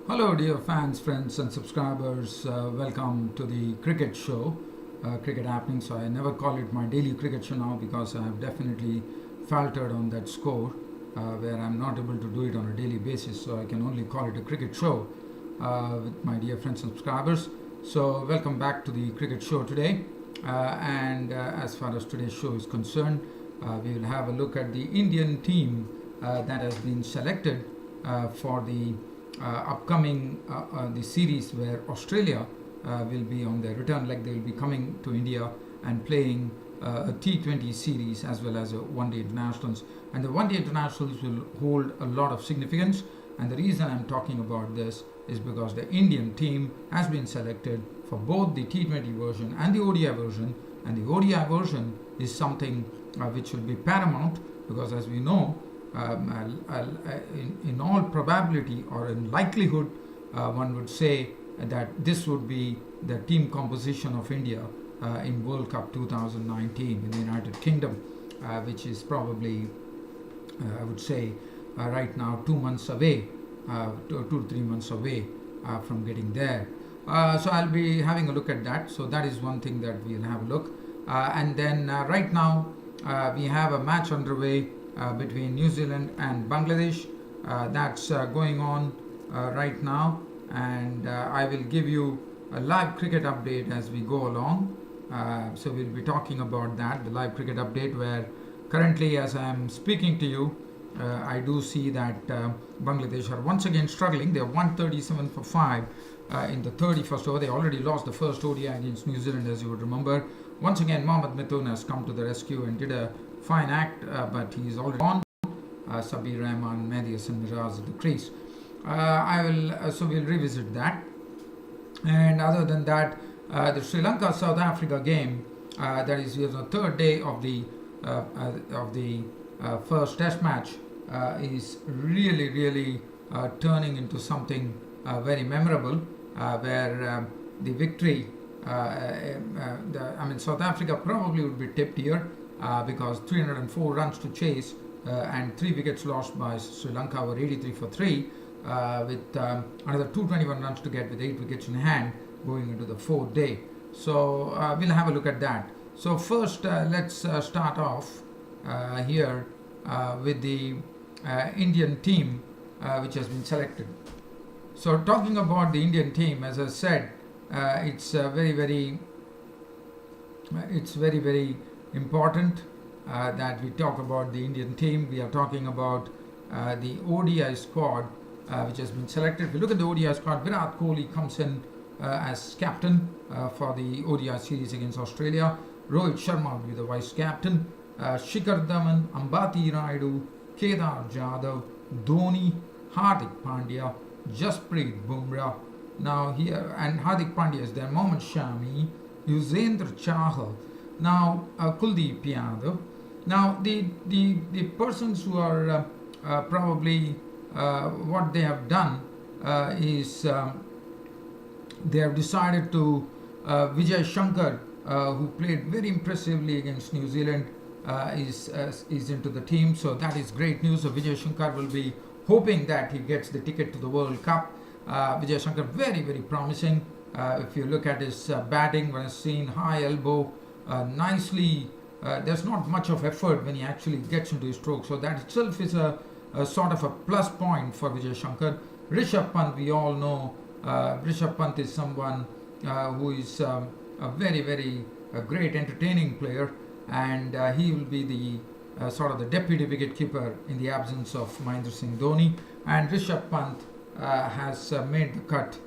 Hello, dear fans, friends, and subscribers. Welcome to the cricket show, Cricket Happening. So, I never call it my daily cricket show now because I have definitely faltered on that score where I'm not able to do it on a daily basis. So, I can only call it a cricket show with my dear friends and subscribers. So, welcome back to the cricket show today. And as far as today's show is concerned, we will have a look at the Indian team that has been selected for the upcoming the series where Australia will be on their return leg. They will be coming to India and playing a T20 series as well as a one-day internationals. And the one-day internationals will hold a lot of significance. And the reason I'm talking about this is because the Indian team has been selected for both the T20 version and the ODI version. And the ODI version is something which will be paramount because, as we know, in all probability or in likelihood, one would say that this would be the team composition of India in World Cup 2019 in the United Kingdom, which is probably, I would say, right now 2 months away, 2 to 3 months away from getting there. So I'll be having a look at that. So that is one thing that we'll have a look. And then right now we have a match underway between New Zealand and Bangladesh. That's going on right now, and I will give you a live cricket update as we go along. So we'll be talking about that, the live cricket update, where currently as I am speaking to you, I do see that Bangladesh are once again struggling. They're 137 for 5 in the 31st over. They already lost the first ODI against New Zealand, as you would remember. Once again, Mohammad Mithun has come to the rescue and did a fine act, but he's already on. Sabir Rahman, Mehdi Hassan Miraz at the crease. So we'll revisit that. And other than that, the Sri Lanka South Africa game, that is the third day of the first Test match, is really turning into something very memorable, where the victory. South Africa probably would be tipped here because 304 runs to chase and 3 wickets lost by Sri Lanka were 83 for 3 with another 221 runs to get with 8 wickets in hand going into the 4th day. So we'll have a look at that. So first let's start off here with the Indian team which has been selected. So talking about the Indian team, as I said, it's very important that we talk about the Indian team. We are talking about the ODI squad which has been selected. If you look at the ODI squad, Virat Kohli comes in as captain for the ODI series against Australia. Rohit Sharma will be the vice captain. Shikhar Dhawan, Ambati Rayudu, Kedar Jadhav, Dhoni, Hardik Pandya, Jasprit Bumrah. Now here, and Hardik Pandya is there, Mohammad Shami, Yuzvendra Chahal, now Kuldeep Yadav. Now the persons who are probably what they have done is they have decided to Vijay Shankar, who played very impressively against New Zealand, is into the team. So that is great news. So Vijay Shankar will be hoping that he gets the ticket to the World Cup. Vijay Shankar very promising. If you look at his batting, when I've seen high elbow, nicely. There's not much of effort when he actually gets into his stroke. So that itself is a sort of a plus point for Vijay Shankar. Rishabh Pant, we all know, Rishabh Pant is someone who is a very great entertaining player, and he will be the sort of the deputy wicketkeeper in the absence of Mahendra Singh Dhoni. And Rishabh Pant has made the cut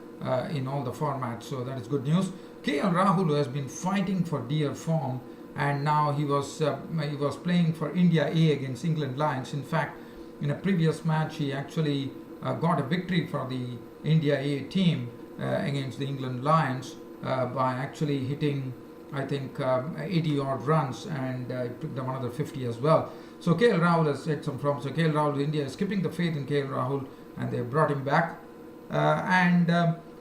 in all the formats, so that is good news. KL Rahul, who has been fighting for dear form, and now he was playing for India A against England Lions. In fact, in a previous match, he actually got a victory for the India A team against the England Lions by actually hitting, I think, 80 odd runs, and it took them another 50 as well. So KL Rahul has had some problems. So KL Rahul, India is keeping the faith in KL Rahul, and they brought him back.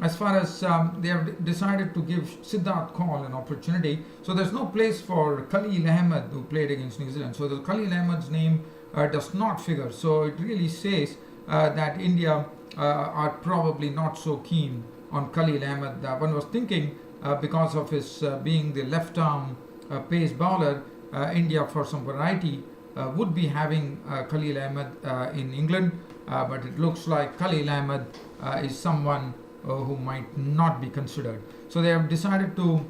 As far as they have decided to give Siddharth Kaul an opportunity, so there's no place for Khalil Ahmed, who played against New Zealand. So the Khalil Ahmed's name does not figure. So it really says that India are probably not so keen on Khalil Ahmed. One was thinking because of his being the left arm pace bowler, India for some variety would be having Khalil Ahmed in England, but it looks like Khalil Ahmed is someone who might not be considered. So they have decided to.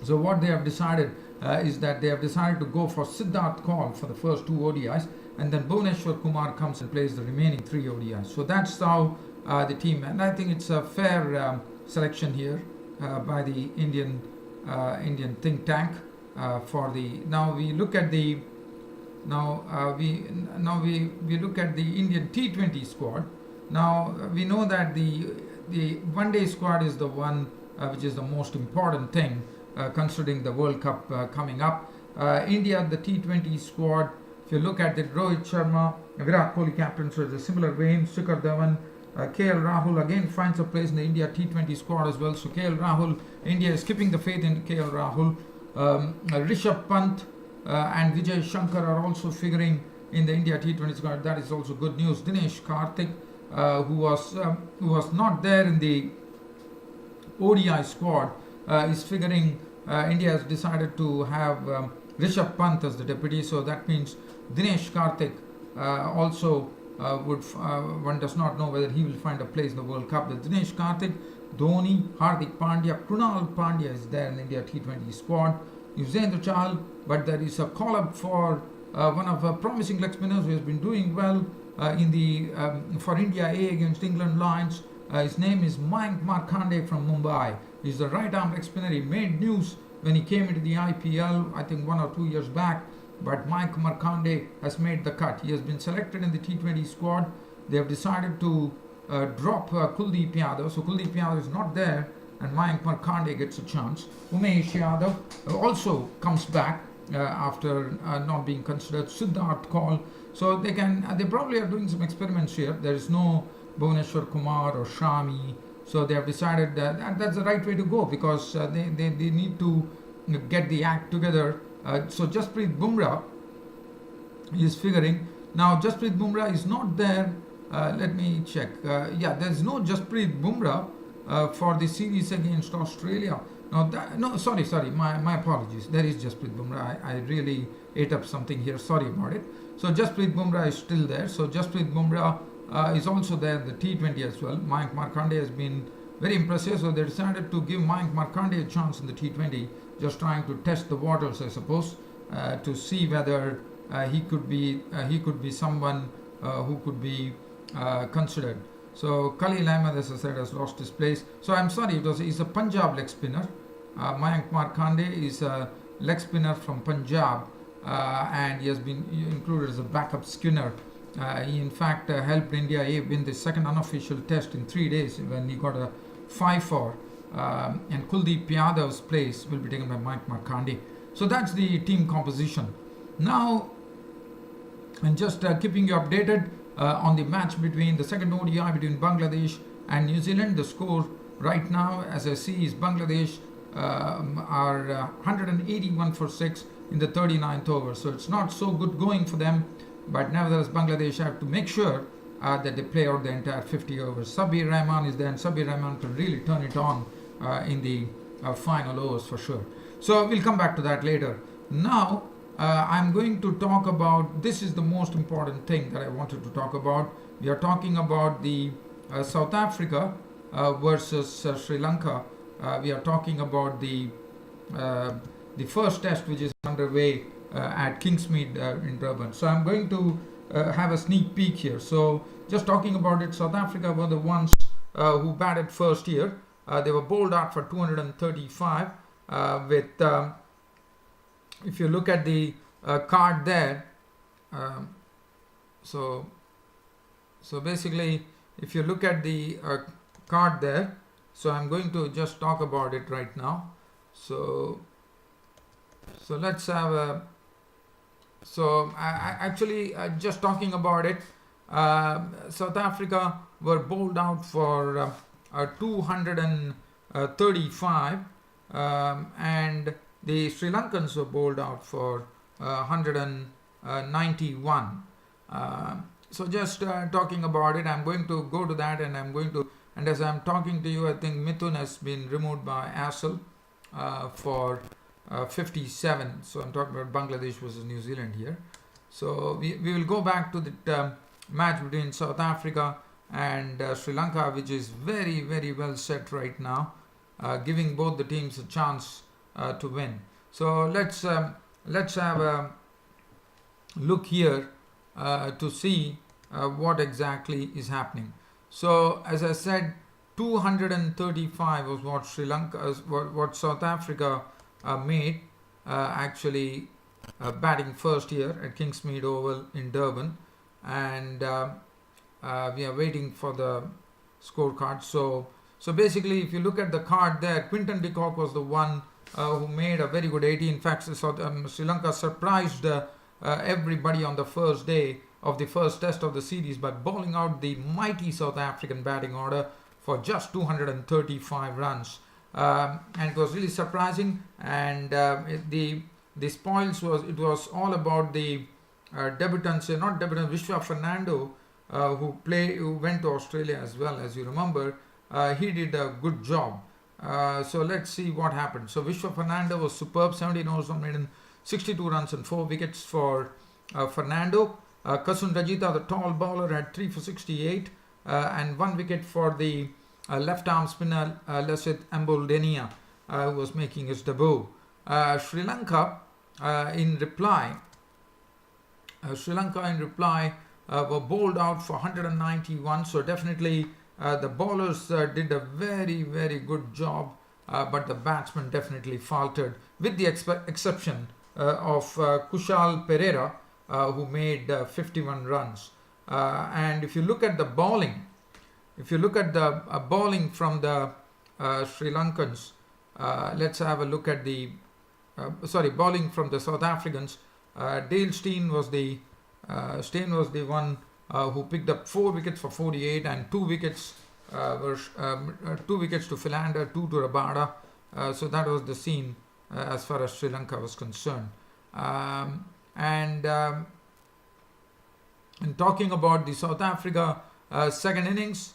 So what they have decided is that they have decided to go for Siddharth Kaul for the first two ODIs, and then Bhuvneshwar Kumar comes and plays the remaining three ODIs. So that's how the team, and I think it's a fair selection here by the Indian think tank for the. Now we look at the. We look at the Indian T20 squad. Now we know that the one day squad is the one which is the most important thing considering the World Cup coming up. India, the T20 squad, if you look at it, Rohit Sharma, Virat Kohli captain, so it's a similar vein, Shikhar Dhawan, KL Rahul again finds a place in the India T20 squad as well. So KL Rahul, India is keeping the faith in KL Rahul. Rishabh Pant and Vijay Shankar are also figuring in the India T20 squad. That is also good news. Dinesh Karthik, who was not there in the ODI squad, is figuring. India has decided to have Rishabh Pant as the deputy, so that means Dinesh Karthik also would. One does not know whether he will find a place in the World Cup. The Dinesh Karthik, Dhoni, Hardik Pandya, Krunal Pandya is there in the India T20 squad. Yuzvendra Chahal, but there is a call-up for one of our promising leg spinners who has been doing well in the for India A against England Lions. His name is Mayank Markande from Mumbai. He's the right-arm leg spinner. He made news when he came into the IPL, I think 1 or 2 years back. But Mayank Markande has made the cut. He has been selected in the T20 squad. They have decided to drop Kuldeep Yadav. So Kuldeep Yadav is not there, and Mayank Markande gets a chance. Umesh Yadav also comes back after not being considered. Siddharth Kaul. So they probably are doing some experiments here. There is no Bhuvneshwar Kumar or Shami. So they have decided that that's the right way to go because they need to get the act together. So Jasprit Bumrah is figuring. Now Jasprit Bumrah is not there. Let me check. There's no Jasprit Bumrah for the series against Australia. Sorry. My apologies. There is Jasprit Bumrah. I really ate up something here. Sorry about it. So Jasprit Bumrah is still there. So Jasprit Bumrah is also there, the T20 as well. Mayank Markande has been very impressive, so they decided to give Mayank Markande a chance in the T20, just trying to test the waters, I suppose, to see whether he could be someone who could be considered. So Khalil Ahmed, as I said, has lost his place. So I'm sorry, he's a Punjab leg spinner. Mayank Markande is a leg spinner from Punjab, and he has been included as a backup spinner. He in fact helped India A win the second unofficial test in 3 days when he got a 5-4, and Kuldeep Yadav's place will be taken by Mayank Markande. So that's the team composition. Now, and just keeping you updated on the match between the second ODI between Bangladesh and New Zealand. The score right now, as I see, is Bangladesh are 181 for 6 in the 39th over. So it's not so good going for them. But nevertheless, Bangladesh have to make sure that they play out the entire 50 overs. Sabir Rahman is there, and Sabir Rahman can really turn it on in the final overs for sure. So we'll come back to that later. Now, I'm going to talk about, this is the most important thing that I wanted to talk about. We are talking about the South Africa versus Sri Lanka. We are talking about the first test which is underway at Kingsmead in Durban. So I'm going to have a sneak peek here. So just talking about it, South Africa were the ones who batted first here. They were bowled out for 235 with, if you look at the card there, so basically if you look at the card there, so I'm going to just talk about it right now. So let's have a, so actually just talking about it, South Africa were bowled out for 235 and the Sri Lankans were bowled out for 191. So just talking about it, I'm going to go to that, and and as I'm talking to you, I think Mithun has been removed by Assel for 57. So I'm talking about Bangladesh versus New Zealand here. So we will go back to the match between South Africa and Sri Lanka, which is very, very well set right now, giving both the teams a chance to win. So let's have a look here to see what exactly is happening. So as I said, 235 was what Sri Lanka, what South Africa made, actually batting first here at Kingsmead Oval in Durban, and we are waiting for the scorecard. So basically, if you look at the card there, Quinton de Kock was the one who made a very good 80. In fact, Sri Lanka surprised everybody on the first day of the first test of the series by bowling out the mighty South African batting order for just 235 runs. And it was really surprising. And the spoils was all about the debutants, Vishwa Fernando, who went to Australia as well, as you remember. He did a good job. So let's see what happened. So Vishwa Fernando was superb, 17 overs on maiden, 62 runs and 4 wickets for Fernando. Kasun Rajita, the tall bowler, had 3 for 68 and 1 wicket for the left arm spinner Lasith Ambuldenia, who was making his debut. Sri Lanka in reply were bowled out for 191. So definitely the bowlers did a very, very good job, but the batsmen definitely faltered, with the exception of Kushal Pereira, who made 51 runs. And if you look at the bowling, bowling from the Sri Lankans, let's have a look at the bowling from the South Africans. Dale Steyn was the one who picked up 4 wickets for 48, and 2 wickets were 2 wickets to Philander, 2 to Rabada. So that was the scene as far as Sri Lanka was concerned. And talking about the South Africa second innings,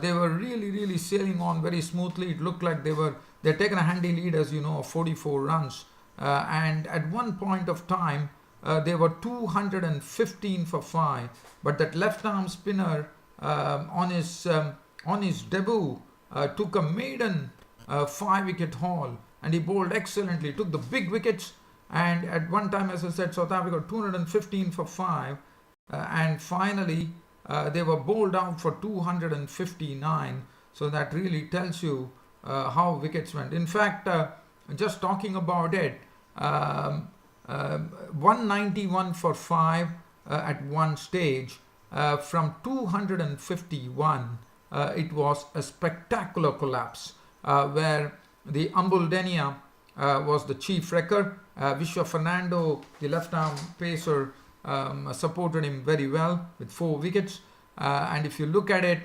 they were really sailing on very smoothly. It looked like they'd taken a handy lead, as you know, of 44 runs. And at one point of time, they were 215 for 5. But that left arm spinner on his debut took a maiden 5-wicket haul, and he bowled excellently, took the big wickets. And at one time, as I said, South Africa 215 for 5, and finally they were bowled out for 259. So that really tells you how wickets went. In fact, just talking about it, 191 for 5 at one stage. From 251, it was a spectacular collapse, where the Ambuldenia was the chief wrecker. Vishwa Fernando, the left arm pacer, supported him very well with 4 wickets. And if you look at it,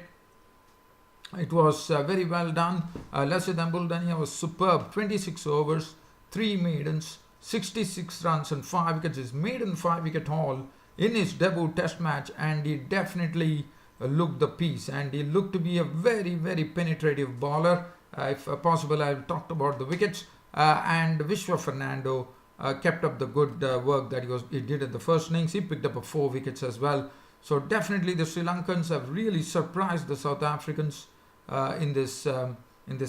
it was very well done. Lasith Ambuldenia was superb, 26 overs, 3 maidens, 66 runs and 5 wickets. His maiden 5-wicket haul in his debut test match, and he definitely looked the piece, and he looked to be a very, very penetrative bowler. If possible, I've talked about the wickets, and Vishwa Fernando kept up the good work that he did in the first innings. He picked up 4 wickets as well. So definitely the Sri Lankans have really surprised the South Africans in this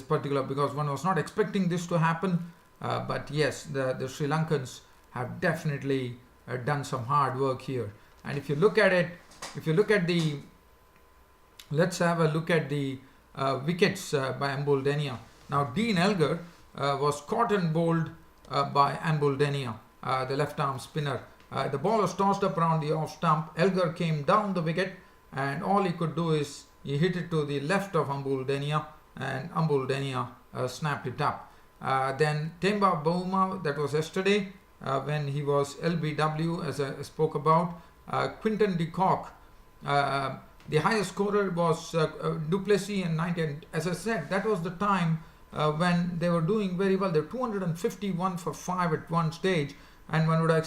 particular, because one was not expecting this to happen. But yes, the Sri Lankans have definitely done some hard work here. And if you look at it, let's have a look at the wickets by Ambuldenia. Now, Dean Elgar was caught and bowled by Ambuldenia, the left arm spinner. The ball was tossed up around the off stump. Elgar came down the wicket, and all he could do is he hit it to the left of Ambuldenia, and Ambuldenia snapped it up. Then Temba Bavuma, that was yesterday when he was LBW, as I spoke about. Quinton de Kock, the highest scorer was du Plessis and 90. And as I said, that was the time when they were doing very well. They were 251 for 5 at one stage, and one would have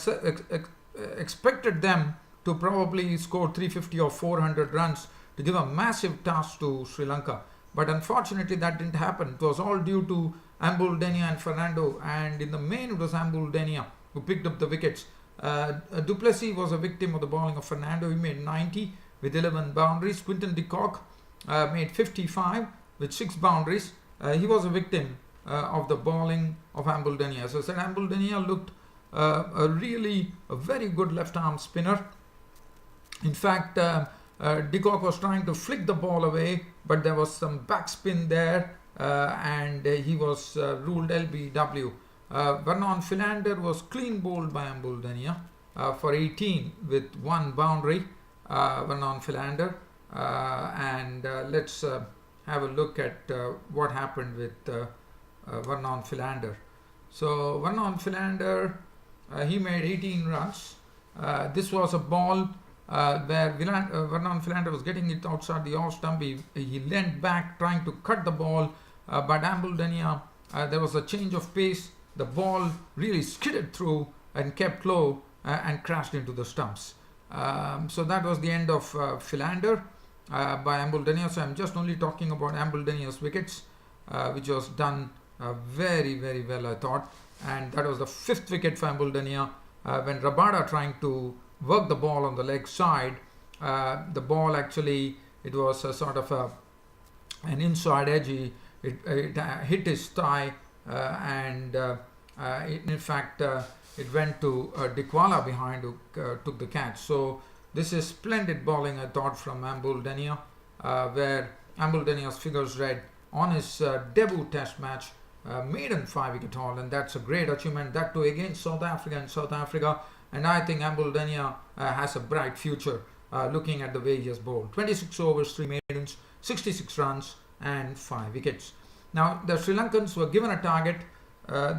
expected them to probably score 350 or 400 runs to give a massive task to Sri Lanka. But unfortunately, that didn't happen. It was all due to Ambul Denia and Fernando, and in the main, it was Ambul Denia who picked up the wickets. Du Plessis was a victim of the bowling of Fernando. He made 90 with 11 boundaries. Quinton de Kock made 55 with 6 boundaries. He was a victim of the bowling of Ambul Denia. As I said, Ambul Denia looked a very good left-arm spinner. In fact, de Kock was trying to flick the ball away, but there was some backspin there, and he was ruled LBW. Vernon Philander was clean bowled by Ambul Denia for 18 with 1 boundary. Vernon Philander, and let's have a look at what happened with Vernon Philander. So Vernon Philander, he made 18 runs. This was a ball where Vernon Philander was getting it outside the off stump. He leant back trying to cut the ball, but Ambul Denia, there was a change of pace. The ball really skidded through and kept low and crashed into the stumps. So that was the end of Philander by Ambul Denia. So I'm just only talking about Ambul Denia's wickets, which was done very well, I thought. And that was the 5th wicket for Ambul Denia. When Rabada trying to work the ball on the leg side, the ball actually, it was a sort of an inside edge. It hit his thigh, and in fact it went to Dikwala behind, who took the catch. So this is splendid bowling, I thought, from Ambul Denia, where Ambul Denia's figures read on his debut test match, maiden 5-wicket haul, and that's a great achievement, that too against South Africa. And I think Ambul Denia has a bright future, looking at the way he has bowled. 26 overs, 3 maidens, 66 runs and 5 wickets. Now the Sri Lankans were given a target. Of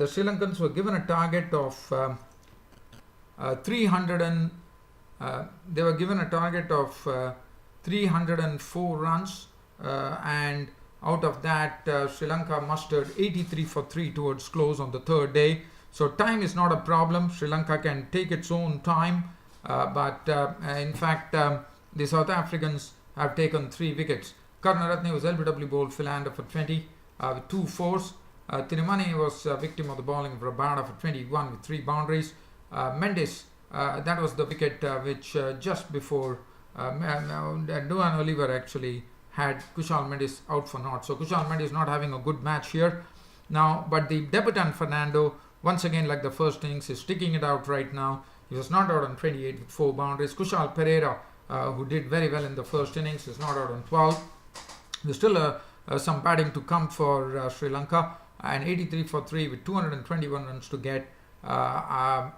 304 runs, and out of that Sri Lanka mustered 83 for 3 towards close on the 3rd day. So time is not a problem. Sri Lanka can take its own time, but in fact the South Africans have taken 3 wickets. Karunaratne was LBW bowled Philander for 20 with 2 fours. Tinimane was a victim of the bowling of Rabada for 21 with 3 boundaries. Mendes, that was the wicket which just before Duan Oliver actually had Kushal Mendes out for naught. So Kushal Mendes not having a good match here now, but the debutant Fernando, once again like the first innings, is sticking it out right now. He was not out on 28 with 4 boundaries. Kushal Pereira, who did very well in the first innings, is not out on 12. There's still some batting to come for Sri Lanka, and 83 for 3 with 221 runs to get. I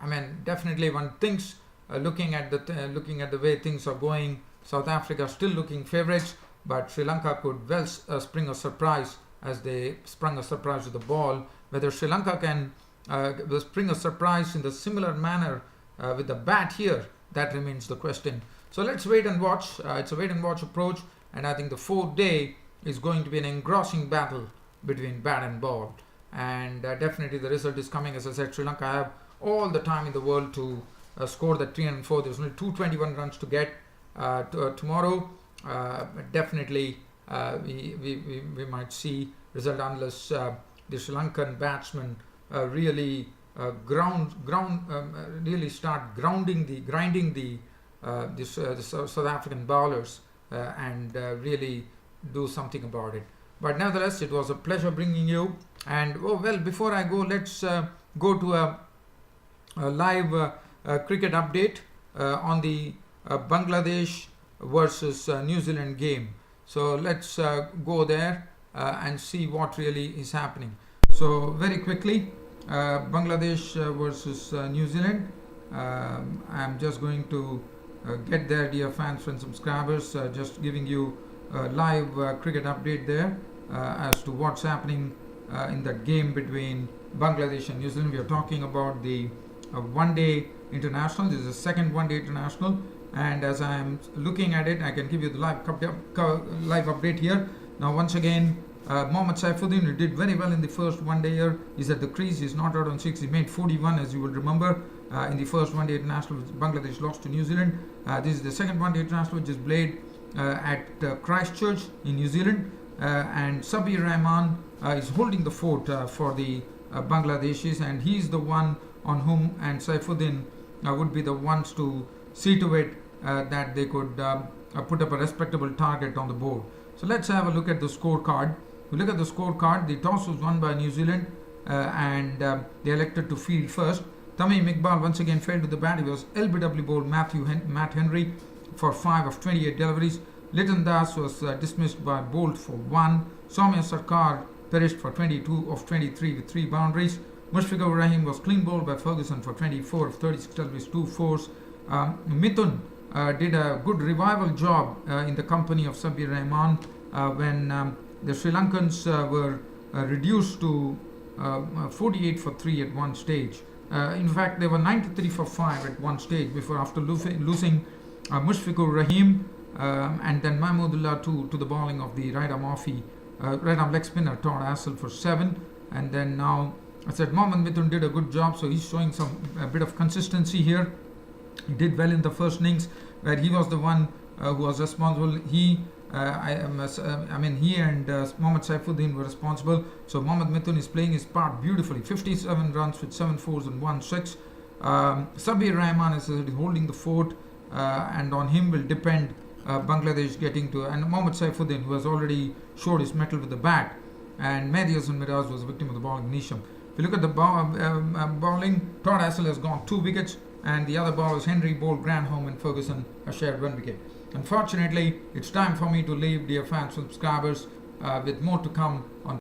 mean, definitely one thinks, looking at the way things are going, South Africa still looking favourites, but Sri Lanka could well spring a surprise, as they sprung a surprise with the ball. Whether Sri Lanka can spring a surprise in the similar manner with the bat here, that remains the question. So let's wait and watch. It's a wait and watch approach, and I think the 4th day is going to be an engrossing battle between bat and ball, and definitely the result is coming. As I said, Sri Lanka have all the time in the world to score that 304. There's only 221 runs to get tomorrow. Definitely we might see result, unless the Sri Lankan batsmen really really start grinding the South African bowlers and really do something about it. But nevertheless, it was a pleasure bringing you. And before I go, let's go to a live cricket update on the Bangladesh versus New Zealand game. So let's go there and see what really is happening. So very quickly, Bangladesh versus New Zealand. I'm just going to get there, dear fans, friends, subscribers, just giving you a live cricket update there as to what's happening in that game between Bangladesh and New Zealand. We are talking about the one-day international. This is the second one-day international, and as I am looking at it, I can give you the live update here. Now, once again, Mohammad Saifuddin, who did very well in the first one-day here, is at the crease. He's not out on 6. He made 41, as you will remember. in the first one-day international, which Bangladesh lost to New Zealand. This is the second one-day international, which is played at Christchurch in New Zealand, and Sabir Rahman is holding the fort for the Bangladeshis, and he's the one on whom and Saifuddin would be the ones to see to it that they could put up a respectable target on the board. So let's have a look at the scorecard. If you look at the scorecard, the toss was won by New Zealand, and they elected to field first. Tamim Iqbal once again failed to the bat. He was LBW bowled Matt Henry for 5 of 28 deliveries. Liton Das was dismissed by Bolt for 1. Soumya Sarkar perished for 22 of 23 with 3 boundaries. Mushfiqur Rahim was clean bowled by Ferguson for 24 of 36 deliveries, 2 fours. Mithun did a good revival job in the company of Sabir Rahman when the Sri Lankans were reduced to 48 for 3 at one stage. In fact, they were 93 for 5 at one stage after losing Mushfiqur Rahim and then Mahmudullah to the bowling of the right arm leg spinner Todd Astle for 7. And then now, I said Mohammad Mithun did a good job, so he's showing a bit of consistency here. He did well in the first innings, where he was the one who was responsible. He and Mohammad Saifuddin were responsible. So Mohammad Mithun is playing his part beautifully. 57 runs with 7 fours and 1 6. Sabir Rahman is holding the fort, and on him will depend Bangladesh getting to, and Mohammad Saifuddin, who has already showed his mettle with the bat, and Mehdi Hasan Miraz was a victim of the bowling Nisham. If you look at the bowling, Todd Astle has gone 2 wickets, and the other bowlers Henry bowled Granholm and Ferguson have shared 1 wicket. Unfortunately, it's time for me to leave, dear fans, subscribers, with more to come on